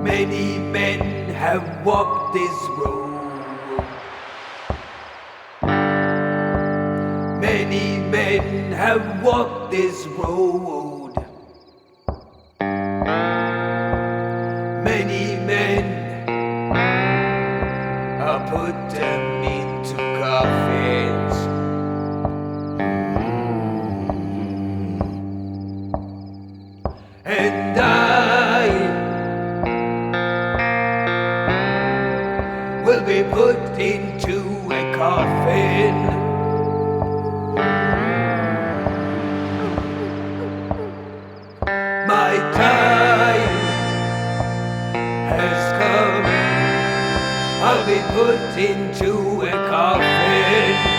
Many men have walked this road. Many men have walked this road. Many men have put them into coffins. And I will be put into a coffin. My time has come. I'll be put into a coffin.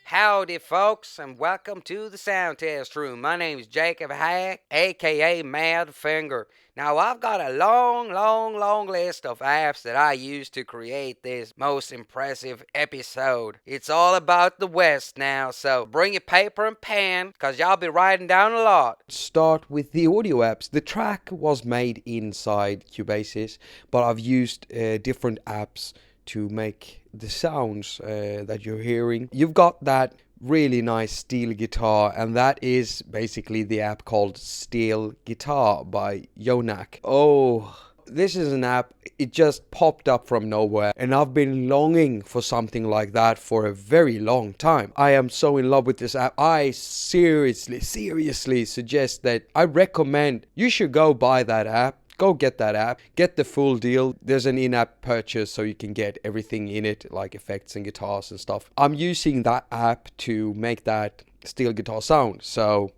Howdy folks, and welcome to the sound test room. My name is Jakob, haQ, aka Mad Finger. Now I've got a long list of apps that I use to create this most impressive episode. It's all about the West now, so bring your paper and pen, cause y'all be writing down a lot. Start with the audio apps. The track was made inside Cubase, but I've used different apps to make the sounds that you're hearing. You've got that really nice steel guitar, and that is basically the app called Steel Guitar by Yonak. Oh, this is an app, it just popped up from nowhere, and I've been longing for something like that for a very long time. I am so in love with this app. I seriously suggest that I recommend you should go buy that app. Go get that app, get the full deal. There's an in-app purchase so you can get everything in it, like effects and guitars and stuff. I'm using that app to make that steel guitar sound, so...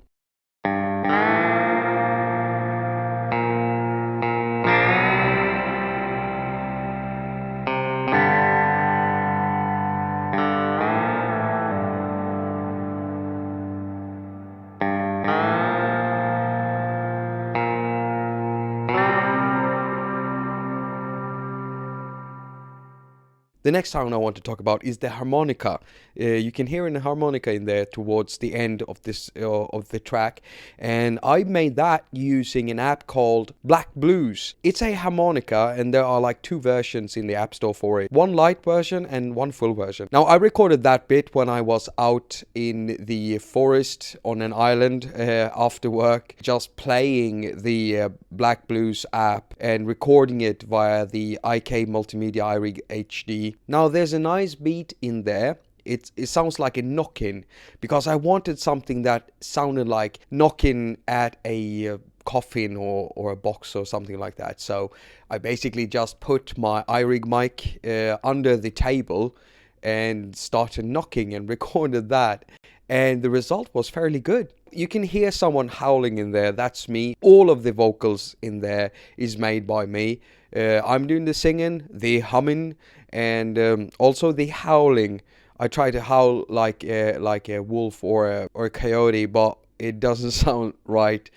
The next sound I want to talk about is the harmonica. You can hear a harmonica in there towards the end of this of the track, and I made that using an app called Black Blues. It's a harmonica, and there are like two versions in the App Store for it. One light version and one full version. Now I recorded that bit when I was out in the forest on an island after work, just playing the Black Blues app and recording it via the iK Multimedia iRig HD. Now there's a nice beat in there. It sounds like a knock-in, because I wanted something that sounded like knocking at a coffin or a box or something like that. So I basically just put my iRig mic under the table and started knocking and recorded that. And the result was fairly good. You can hear someone howling in there. That's me. All of the vocals in there is made by me. I'm doing the singing, the humming, and also the howling. I try to howl like a wolf or a coyote, but it doesn't sound right.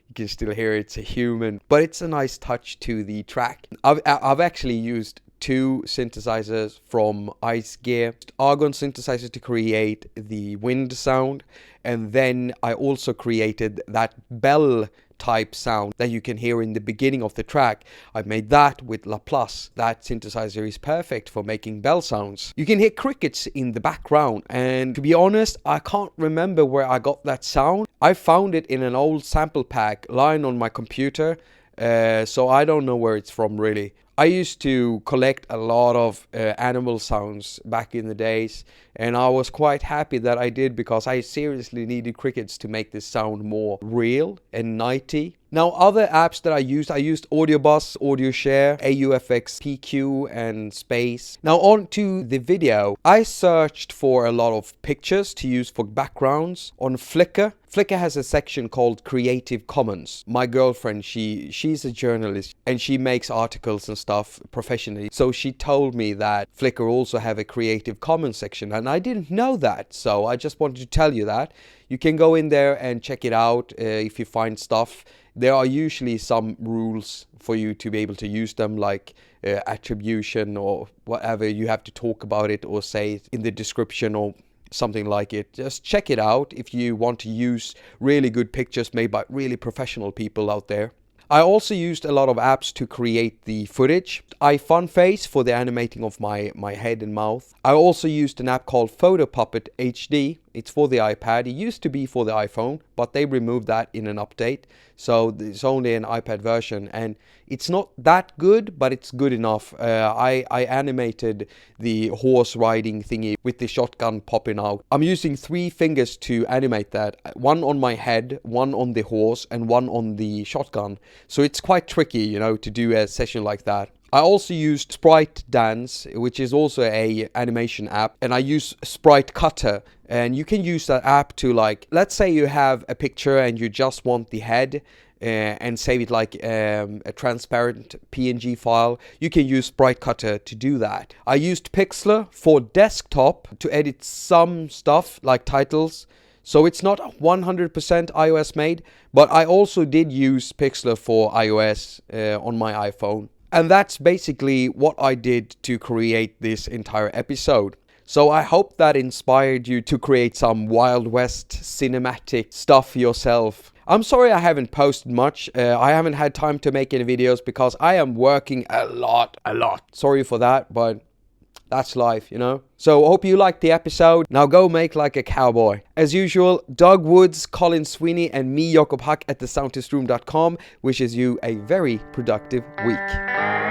You can still hear it's a human, but it's a nice touch to the track. I've actually used two synthesizers from Ice Gear, Argon synthesizer to create the wind sound, and then I also created that bell type sound that you can hear in the beginning of the track. I made that with Laplace. That synthesizer is perfect for making bell sounds. You can hear crickets in the background, and to be honest, I can't remember where I got that sound. I found it in an old sample pack lying on my computer, so I don't know where it's from really. I used to collect a lot of animal sounds back in the days, and I was quite happy that I did, because I seriously needed crickets to make this sound more real and nighty. Now, other apps that I used AudioBus, AudioShare, AUFX, PQ, and Space. Now on to the video. I searched for a lot of pictures to use for backgrounds on Flickr. Flickr has a section called Creative Commons. My girlfriend, she's a journalist, and she makes articles and stuff professionally. So she told me that Flickr also have a Creative Commons section, and I didn't know that. So I just wanted to tell you that. You can go in there and check it out if you find stuff. there are usually some rules for you to be able to use them, like attribution or whatever. You have to talk about it or say it in the description or something like it. Just check it out if you want to use really good pictures made by really professional people out there. I also used a lot of apps to create the footage. iFunface for the animating of my head and mouth. I also used an app called Photo Puppet HD. It's for the iPad. It used to be for the iPhone, but they removed that in an update. So it's only an iPad version, and it's not that good, but it's good enough. I animated the horse riding thingy with the shotgun popping out. I'm using 3 fingers to animate that. One on my head, one on the horse, and one on the shotgun. So it's quite tricky, you know, to do a session like that. I also used Sprite Dance, which is also a animation app, and I use Sprite Cutter, and you can use that app to, like, let's say you have a picture and you just want the head and save it like a transparent PNG file. You can use Sprite Cutter to do that. I used Pixlr for desktop to edit some stuff like titles. So it's not 100% iOS made, but I also did use Pixlr for iOS on my iPhone. And that's basically what I did to create this entire episode. So I hope that inspired you to create some Wild West cinematic stuff yourself. I'm sorry I haven't posted much. I haven't had time to make any videos because I am working a lot. Sorry for that, but that's life, you know? So hope you liked the episode. Now go make like a cowboy. As usual, Doug Woods, Colin Sweeney, and me, Jakob haQ at thesoundtestroom.com wishes you a very productive week.